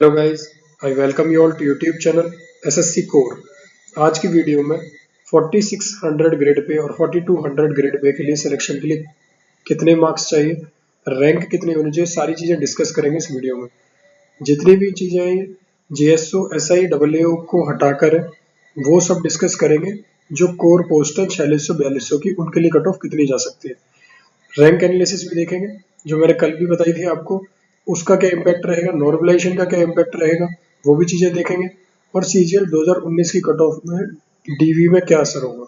Hello guys, I welcome you all to YouTube channel SSC core. आज की video में 4600 grade pay और 4200 grade pay के लिए सिलेक्शन के लिए कितने मार्क्स चाहिए, रैंक कितने होने चाहिए, सारी चीज़ें डिस्कस करेंगे इस वीडियो में। जितनी भी चीज़ें हैं जेएसओ एसआई डब्ल्यू को हटाकर है, वो सब डिस्कस करेंगे। जो कोर पोस्ट है 4642 की, उनके लिए कट ऑफ कितनी जा सकती है। रैंक एनालिसिस भी देखेंगे, जो मैंने कल भी बताई थी आपको, उसका क्या इम्पैक्ट रहेगा, नॉर्मलाइजेशन का क्या इम्पैक्ट रहेगा, वो भी चीज़ें देखेंगे। और सीजीएल 2019 की कट ऑफ में डीवी में क्या असर होगा,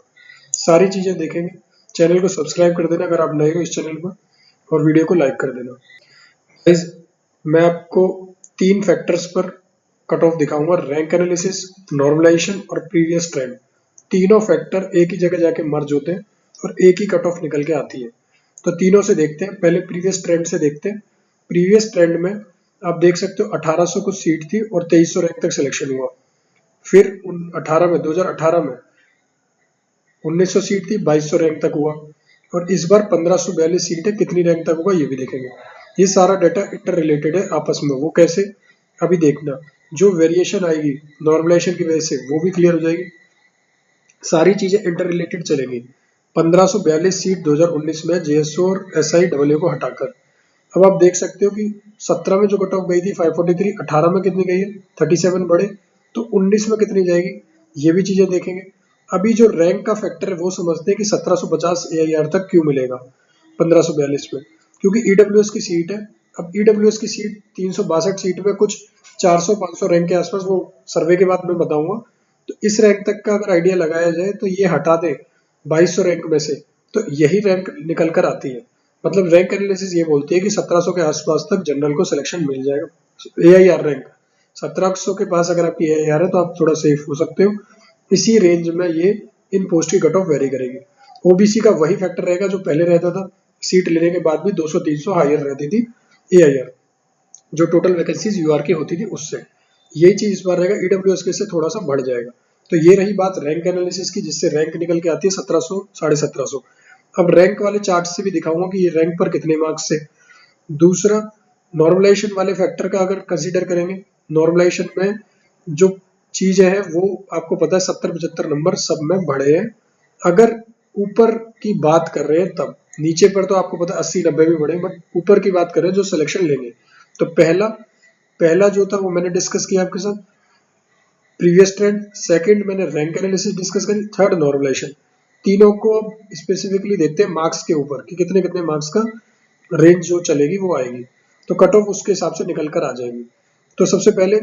सारी चीज़ें देखेंगे। चैनल को सब्सक्राइब कर देना अगर आप नए हो इस चैनल पर, और वीडियो को लाइक कर देना। गाइस, मैं आपको 3 फैक्टर्स पर कट ऑफ दिखाऊंगा, रैंक एनालिसिस, नॉर्मलाइजेशन और प्रीवियस ट्रेंड। तीनों फैक्टर एक ही जगह जाके मर्ज होते हैं और एक ही कट ऑफ निकल के आती है। तो तीनों से देखते हैं। पहले प्रीवियस ट्रेंड से देखते हैं। प्रीवियस ट्रेंड में आप देख सकते हो 1800 कुछ सीट थी और 2300 रैंक तक सिलेक्शन हुआ। फिर 2018 में 1900 सीट थी, 2200 रैंक तक हुआ। और इस बार 1542 सीट है, कितनी रैंक तक होगा ये भी देखेंगे। ये सारा डाटा इंटर रिलेटेड है आपस में। वो कैसे, अभी देखना। जो वेरिएशन आएगी नॉर्मलाइजेशन की वजह से, वो भी क्लियर हो जाएगी। सारी चीजें इंटर रिलेटेड चलेंगी। 1542 सीट 2019 में जेएसओ और एसआई डब्ल्यू को हटाकर। अब आप देख सकते हो कि 17 में जो कट ऑफ गई थी 543, 18 में कितनी गई है 37 बढ़े, तो 19 में कितनी जाएगी, ये भी चीजें देखेंगे। अभी जो रैंक का फैक्टर है वो समझते हैं कि 1750 एआईआर तक क्यों मिलेगा 1542 में, क्योंकि ईडब्ल्यूएस की सीट है। अब ईडब्ल्यूएस की सीट 362 सीट में कुछ 400-500 रैंक के आसपास, वो सर्वे के बाद मैं बताऊंगा। तो इस रैंक तक का अगर आइडिया लगाया जाए तो ये हटा दे 2200 रैंक में से, तो यही रैंक निकल कर आती है। मतलब रैंक एनालिसिस ये बोलती है कि 1700 के आसपास तक जनरल को सिलेक्शन मिल जाएगा। एआईआर रैंक 1700 के पास अगर आपकी एआईआर है तो आप थोड़ा सेफ हो सकते हो। इसी रेंज में ये इन पोस्ट की कट ऑफ वेरी करेगी। ओबीसी का वही फैक्टर रहेगा जो पहले रहता था, सीट लेने के बाद भी 200-300 हायर रहती थी एआईआर, जो टोटल वैकेंसीज यूआर की होती थी उससे। यही चीज इस बार रहेगा, ईडब्ल्यूएस के से थोड़ा सा बढ़ जाएगा। तो ये रही बात रैंक एनालिसिस की, जिससे रैंक निकल के आती है 1700 1750। अब रैंक वाले चार्ट से भी दिखाऊंगा कि ये रैंक पर कितने मार्क्स से। दूसरा, नॉर्मलाइजेशन वाले फैक्टर का अगर कंसीडर करेंगे, नॉर्मलाइजेशन में जो चीजें हैं वो आपको पता है 70-75 नंबर सब में बढ़े हैं। अगर ऊपर की बात कर रहे हैं तब, नीचे पर तो आपको पता है 80-90 भी बढ़े, बट ऊपर की बात कर रहे हैं जो सिलेक्शन लेंगे। तो पहला पहला जो था वो मैंने डिस्कस किया आपके साथ, प्रीवियस ट्रेंड। सेकंड मैंने रैंक एनालिसिस डिस्कस करी। Third normalization. तीनों को अब स्पेसिफिकली देखते हैं मार्क्स के ऊपर कि कितने कितने मार्क्स का रेंज जो चलेगी वो आएगी, तो कट ऑफ उसके हिसाब से निकल कर आ जाएगी। तो सबसे पहले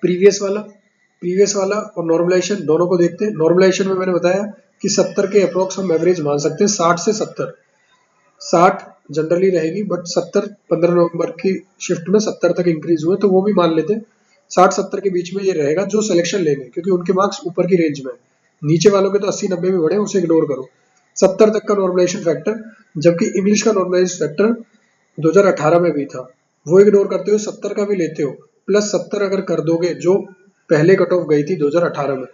प्रीवियस वाला और नॉर्मलाइजेशन दोनों को देखते हैं। नॉर्मलाइजेशन में मैंने बताया कि 70 के अप्रोक्स हम एवरेज मान सकते हैं, 60 से 70। 60 जनरली रहेगी, बट 70 15 नवंबर की शिफ्ट में 70 तक इंक्रीज हुए तो वो भी मान लेते हैं। 60-70 के बीच में ये रहेगा जो सिलेक्शन लेंगे, क्योंकि उनके मार्क्स ऊपर की रेंज में, नीचे वालों के तो 80-90 में बढ़े, उसे इग्नोर करो। 70 तक का नॉर्मलाइजेशन फैक्टर, जबकि इंग्लिश का नॉर्मलाइजेशन फैक्टर 2018 में भी था, वो इग्नोर करते हो, 70 का भी लेते हो। प्लस 70 अगर कर दोगे, जो पहले कट ऑफ गई थी 2018 में,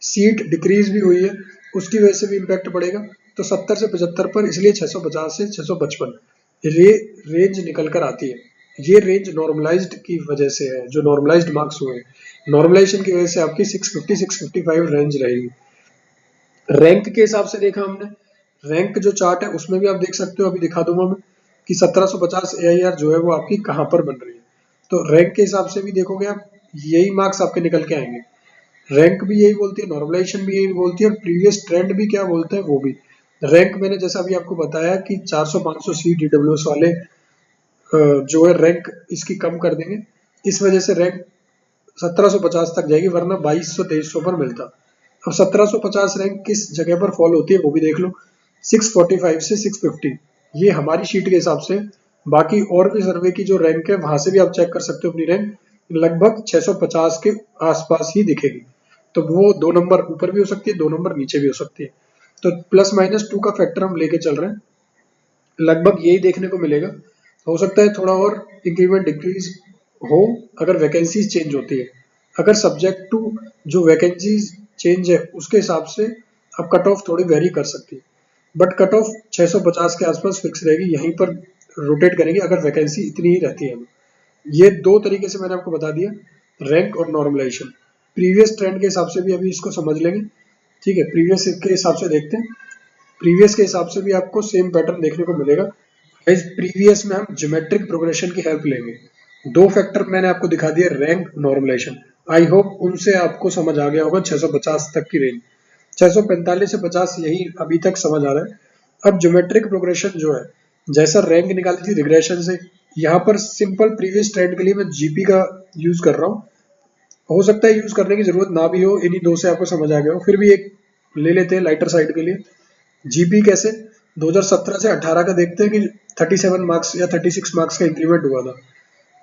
सीट डिक्रीज भी हुई है, उसकी वजह से भी इम्पैक्ट पड़ेगा। तो 70 से 75 पर, इसलिए 650 से 655 ये रेंज निकल कर आती है। ये रेंज नॉर्मलाइज्ड की वजह से है, जो नॉर्मलाइज्ड मार्क्स हुए, नॉर्मलाइजेशन की वजह से आपकी 650-655 रेंज रहेगी। रैंक के हिसाब से देखा हमने, रैंक जो चार्ट है उसमें भी आप देख सकते हो, अभी दिखा दूंगा मैं कि 1750 एआईआर जो है वो आपकी कहाँ पर बन रही है। तो रैंक के हिसाब से भी देखोगे आप, यही मार्क्स आपके निकल के आएंगे। रैंक भी यही बोलती है, नॉर्मलाइजेशन भी यही बोलती है, और प्रीवियस ट्रेंड भी क्या बोलते हैं वो भी। रैंक मैंने जैसा अभी आपको बताया कि 400-500 सीट ईडब्ल्यूएस वाले जो है रैंक इसकी कम कर देंगे, इस वजह से रैंक 1750 तक जाएगी, वरना 2200-2300 पर मिलता। अब 1750 रैंक किस जगह पर फॉल होती है वो भी देख लो, 645 से 650, ये हमारी शीट के हिसाब से। बाकी और भी सर्वे की जो रैंक है वहां से भी आप चेक कर सकते हो, अपनी रैंक लगभग 650 के आसपास ही दिखेगी। तो वो 2 नंबर ऊपर भी हो सकती है, 2 नंबर नीचे भी हो सकती है। तो +-2 का फैक्टर हम लेके चल रहे हैं, लगभग यही देखने को मिलेगा। हो सकता है थोड़ा और इंक्रीमेंट डिक्रीज हो अगर वैकेंसीज चेंज होती है। अगर सब्जेक्ट टू जो वैकेंसीज चेंज है उसके हिसाब से अब कट ऑफ थोड़ी वेरी कर सकती है, बट कट ऑफ 650 के आसपास फिक्स रहेगी, यहीं पर रोटेट करेगी अगर वैकेंसी इतनी ही रहती है। ये दो तरीके से मैंने आपको बता दिया, रैंक और नॉर्मलाइजेशन। प्रीवियस ट्रेंड के हिसाब से भी अभी इसको समझ लेंगे, ठीक है। प्रीवियस के हिसाब से देखते हैं, प्रीवियस के हिसाब से भी आपको सेम पैटर्न देखने को मिलेगा। इस प्रीवियस में हम ज्योमेट्रिक प्रोग्रेशन की हेल्प लेंगे। दो फैक्टर मैंने आपको दिखा दिया, रैंक, नॉर्मलाइजेशन। आई होप उनसे आपको समझ आ गया होगा 650 तक की रेंज, 645 से 50 यही अभी तक समझ आ रहा है। अब ज्योमेट्रिक प्रोग्रेशन जो है, जैसा रैंक निकाली थी रिग्रेशन से, यहाँ पर सिंपल प्रीवियस ट्रेंड के लिए मैं जीपी का यूज कर रहा हूँ। हो सकता है यूज करने की जरूरत ना भी हो, इन्हीं दो से आपको समझ आ गया हो, फिर भी एक ले लेते हैं लाइटर साइड के लिए। जीपी कैसे, 2017 से 18 का देखते हैं कि 37 मार्क्स या 36 मार्क्स का इंक्रीमेंट हुआ था,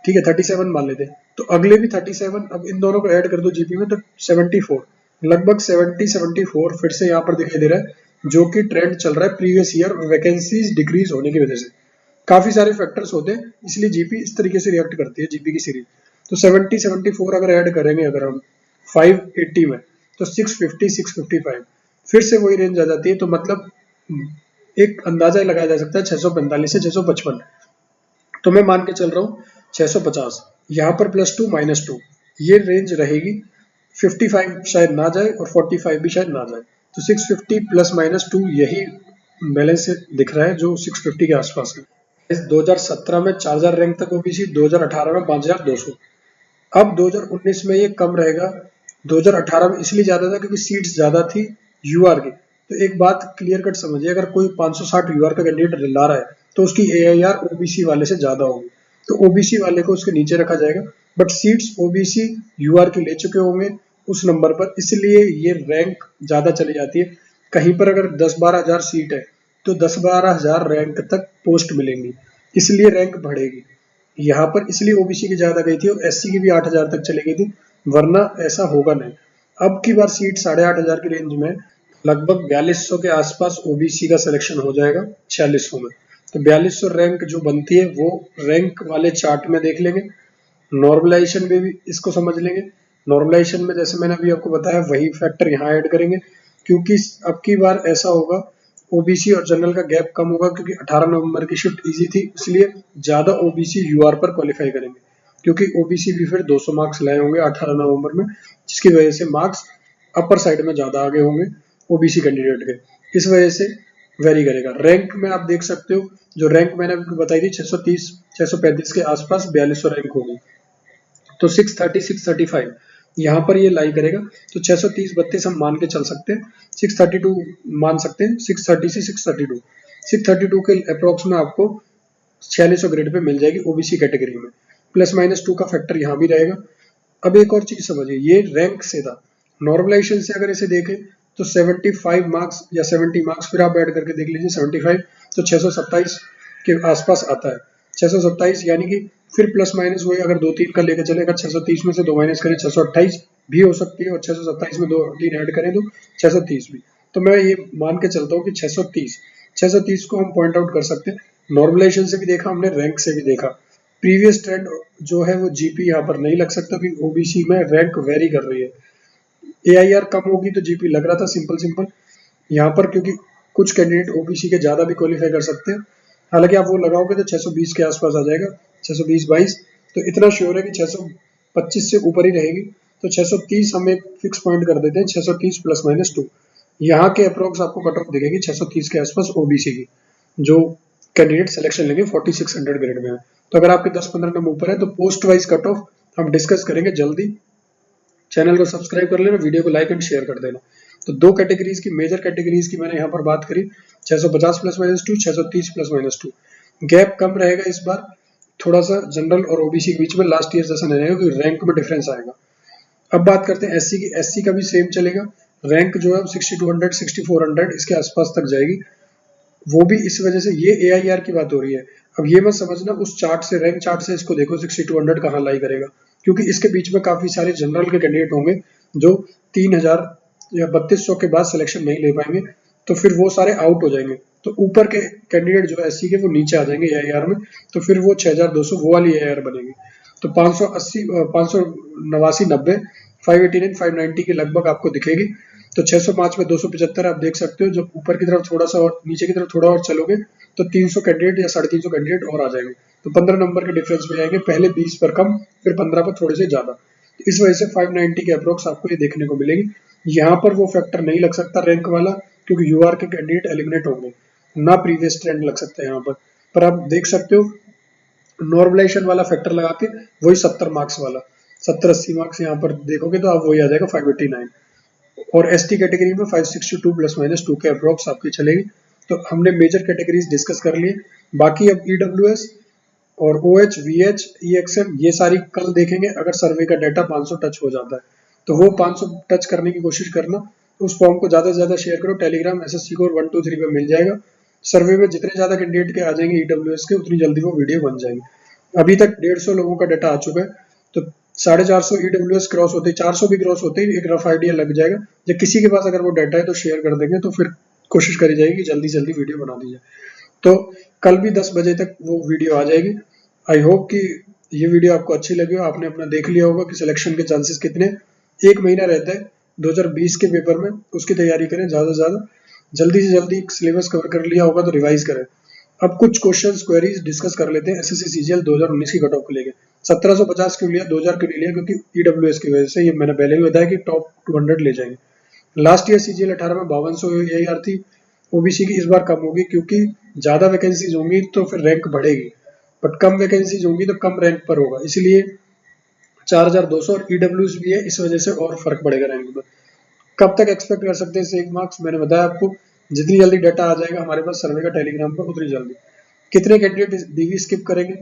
ठीक है। 37 मान लेते हैं, तो अगले भी 37, अब इन दोनों को ऐड कर दो जीपी में तो 74, लगभग 74 फिर से यहाँ पर दिखाई दे रहा है, जो कि ट्रेंड चल रहा है प्रीवियस ईयर वैकेंसीज डिक्रीज होने की वजह से। काफी सारे फैक्टर्स होते हैं, इसलिए जीपी इस तरीके से रिएक्ट करती है, जीपी की सीरीज। तो 74 अगर ऐड करेंगे अगर हम 580 में, तो 650 655 फिर से वही रेंज आ जाती है। तो मतलब एक अंदाजा लगाया जा सकता है 645 से 655। तो मैं मान के चल रहा हूँ 650, यहाँ पर +2 -2 ये रेंज रहेगी। 55 शायद ना जाए और 45 भी शायद ना जाए, तो 650 +-2 यही बैलेंस दिख रहा है जो 650 के आसपास है। इस 2017 में 4000 रैंक तक ओबीसी, 2018 में 5200। अब 2019 में ये कम रहेगा। 2018 में इसलिए ज्यादा था क्योंकि सीट्स ज्यादा थी यूआर की। तो एक बात क्लियर कट समझिए, अगर कोई 560 यूआर का कैंडिडेट ला रहा है तो उसकी एआईआर ओबीसी वाले से ज्यादा होगी, तो ओबीसी वाले को उसके नीचे रखा जाएगा। बट सीट्स ओबीसी यूआर के ले चुके होंगे उस नंबर पर, इसलिए ये रैंक ज्यादा चली जाती है। कहीं पर अगर 10-12 हजार सीट है तो 10-12 हजार रैंक तक पोस्ट मिलेंगी, इसलिए रैंक बढ़ेगी। यहाँ पर इसलिए ओबीसी की ज्यादा गई थी और एससी की भी 8000 तक चली गई थी, वरना ऐसा होगा नहीं। अब की बार सीट 8500 की रेंज में लगभग 4200 के आसपास ओबीसी का सिलेक्शन हो जाएगा 4600 में। तो 4200 रैंक जो बनती है वो रैंक वाले चार्ट में देख लेंगे। नॉर्मलाइजेशन में भी इसको समझ लेंगे। नॉर्मलाइजेशन में जैसे मैंने अभी आपको बताया वही फैक्टर यहाँ ऐड करेंगे, क्योंकि अब की बार ऐसा होगा ओबीसी और जनरल का गैप कम होगा, क्योंकि 18 नवंबर की शिफ्ट इजी थी, इसलिए ज्यादा ओबीसी यूआर पर क्वालिफाई करेंगे, क्योंकि ओबीसी भी फिर 200 मार्क्स लाए होंगे 18 नवंबर में, जिसकी वजह से मार्क्स अपर साइड में ज्यादा आगे होंगे ओबीसी कैंडिडेट के, इस वजह से वेरी करेगा। रैंक में आप देख सकते हो, जो रैंक मैंने आपको बताई थी 630 635 के आसपास 4200 रैंक होगी, तो 630 635 यहाँ पर ये लाई करेगा। तो 630 32 हम मान के चल सकते हैं, 632 मान सकते हैं, 630 से 632 के अप्रोक्स में आपको 4600 ग्रेड पे मिल जाएगी ओबीसी कैटेगरी में, +-2 का फैक्टर यहाँ भी रहेगा। अब एक और चीज समझिए, ये रैंक से था। नॉर्मलाइजेशन से अगर इसे देखें तो 75 मार्क्स या 70 मार्क्स फिर आप ऐड करके देख लीजिए 75, तो 627 के आसपास आता है। 627 यानी कि फिर प्लस माइनस वही, अगर 2-3 का लेकर चले, अगर 630 में से 2 माइनस करें 628 भी हो सकती है, और 627 में 2-3 ऐड करें तो 630 भी। तो मैं ये मान के चलता हूँ कि 630 को हम पॉइंट आउट कर सकते हैं। नॉर्मलाइजेशन से भी देखा हमने, रैंक से भी देखा। प्रीवियस ट्रेंड जो है वो जीपी यहाँ पर नहीं लग सकता, क्योंकि ओबीसी में रैंक वेरी कर रही है। एआईआर कम होगी तो जीपी लग रहा था सिंपल यहाँ पर, क्योंकि कुछ कैंडिडेट ओबीसी के ज्यादा भी क्वालिफाई कर सकते हैं। हालांकि आप वो लगाओगे तो 620 के आसपास आ जाएगा, 620-22, तो इतना श्योर है कि 625 से ऊपर ही रहेगी। तो 630 हम एक फिक्स पॉइंट कर देते हैं, 630 +-2 यहाँ के अप्रोक्स आपको कट ऑफ दिखेगी 630 के आसपास ओबीसी की, जो कैंडिडेट सिलेक्शन लेंगे 4600 ग्रेड में है। तो अगर आपके 10-15 नंबर ऊपर है तो पोस्ट वाइज कट ऑफ हम डिस्कस करेंगे जल्दी। चैनल को सब्सक्राइब कर लेना, वीडियो को लाइक एंड शेयर कर देना। तो दो कैटेगरीज की, मेजर कैटेगरीज की मैंने यहाँ पर बात करी, 650 +-2, 630 +-2। गैप कम रहेगा इस बार थोड़ा सा जनरल और ओबीसी के बीच में, लास्ट ईयर जैसा नहीं रहेगा, क्योंकि रैंक में डिफरेंस आएगा। अब बात करते हैं एससी की। एससी का भी सेम चलेगा, रैंक जो है 6200 6400 इसके आसपास तक जाएगी, वो भी इस वजह से। ये एआईआर की बात हो रही है। अब ये मत समझना उस चार्ट से, रैंक चार्ट से इसको देखो 6200 कहाँ लाई करेगा, क्योंकि इसके बीच में काफी सारे जनरल के कैंडिडेट होंगे जो 3000 या 3200 के बाद सिलेक्शन नहीं ले पाएंगे, तो फिर वो सारे आउट हो जाएंगे। तो ऊपर के कैंडिडेट जो एससी के वो नीचे आ जाएंगे एआईआर में, तो फिर वो 6200 वो वाली एआईआर बनेगी। तो 580 589 90 589 590 के लगभग आपको दिखेगी। तो 605 में 275 आप देख सकते हो। जब ऊपर की तरफ थोड़ा सा और नीचे की तरफ थोड़ा और चलोगे तो 300 कैंडिडेट या 350 कैंडिडेट और आ जाएंगे। तो 15 नंबर के डिफरेंस में आएंगे, पहले 20 पर कम फिर 15 पर थोड़े से ज़्यादा। तो इस वजह से 590 के अप्रोक्स आपको ये देखने को मिलेगी। यहाँ पर वो फैक्टर नहीं लग सकता रैंक वाला, क्योंकि यूआर के कैंडिडेट एलिमिनेट होंगे, ना प्रीवियस ट्रेंड लग सकता है यहाँ पर आप देख सकते हो नॉर्मलाइजेशन वाला फैक्टर लगा के वही 70 मार्क्स वाला 70-80 मार्क्स यहाँ पर देखोगे तो आप वही आ जाएगा 589। और एसटी कैटेगरी में 562 ±2 के अप्रोक्स आपकी चलेगी। तो हमने मेजर कैटेगरीज डिस्कस कर लिए। बाकी अब ईडब्ल्यूएस और ओएच, वीएच, ईएक्सएम ये सारी कल देखेंगे। अगर सर्वे का डाटा 500 टच हो जाता है तो वो 500 टच करने की कोशिश करना। उस फॉर्म को ज़्यादा से ज़्यादा शेयर करो, टेलीग्राम एसएससी कोर 123 पे मिल जाएगा। सर्वे में जितने ज़्यादा कैंडिडेट के आ जाएंगे ईडब्ल्यूएस के, उतनी जल्दी वो वीडियो बन जाएगी। अभी तक 150 लोगों का डाटा आ चुका है, तो 450 ईडब्ल्यूएस क्रॉस होते ही 400 भी क्रॉस होते ही एक रफ आइडिया लग जाएगा। जब किसी के पास अगर वो डाटा है तो शेयर कर देंगे, तो फिर कोशिश करी जाएगी कि जल्दी जल्दी वीडियो बना दी जाए। तो कल भी 10 बजे तक वो वीडियो आ जाएगी। आई होप कि ये वीडियो आपको अच्छी लगी हो। आपने अपना देख लिया होगा कि सिलेक्शन के चांसेस कितने। 1 महीना रहता है 2020 के पेपर में, उसकी तैयारी करें ज़्यादा से ज़्यादा। जल्दी से जल्दी सिलेबस कवर कर लिया होगा तो रिवाइज करें। अब कुछ क्वेश्चंस क्वेरीज डिस्कस कर लेते हैं एसएससी सीजीएल 2019 की कट ऑफ को लेकर। 1750 क्यों लिया, 2000 क्यों नहीं लिया? क्योंकि ईडब्ल्यूएस की वजह से। ये मैंने पहले भी बताया कि टॉप 200 ले जाएंगे। लास्ट ईयर सीजीएल 18 में 5200 एआर थी। ओबीसी की इस बार कम होगी, क्योंकि ज़्यादा वैकेंसीज होंगी तो फिर रैंक बढ़ेगी, बट कम वैकेंसीज होंगी तो कम रैंक पर होगा, इसलिए 4200। और ईडब्ल्यूएस भी है, इस वजह से और फर्क पड़ेगा रैंक में। कब तक एक्सपेक्ट कर सकते हैं इससे 1 मार्क्स? मैंने बताया आपको, जितनी जल्दी डाटा आ जाएगा हमारे पास सर्वे का टेलीग्राम पर, उतनी जल्दी। कितने कैंडिडेट डीवी स्किप करेंगे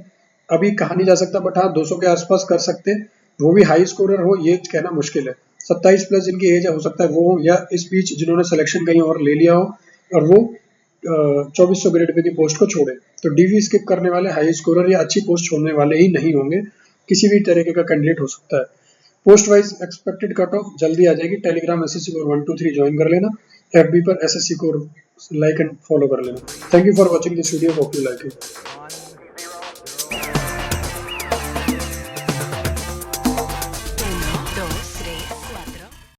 अभी कहा नहीं जा सकता, बट हाँ 200 के आसपास कर सकते हैं। वो भी हाई स्कोरर हो ये कहना मुश्किल है। 27 प्लस जिनकी एज है, हो सकता है वो हो, या इस बीच जिन्होंने सिलेक्शन कहीं और ले लिया हो और वो 2400 ग्रेड पे की पोस्ट को छोड़े। तो डीवी स्किप करने वाले हाई स्कोरर या अच्छी पोस्ट छोड़ने वाले ही नहीं होंगे, किसी भी तरीके का कैंडिडेट हो सकता है। Post wise expected cut off जल्दी आ जाएगी। टेलीग्राम एसएससी कोर 123 ज्वाइन कर लेना। एफबी पर SSC core like and follow कर लेना। Thank you for watching this video, hope you like it.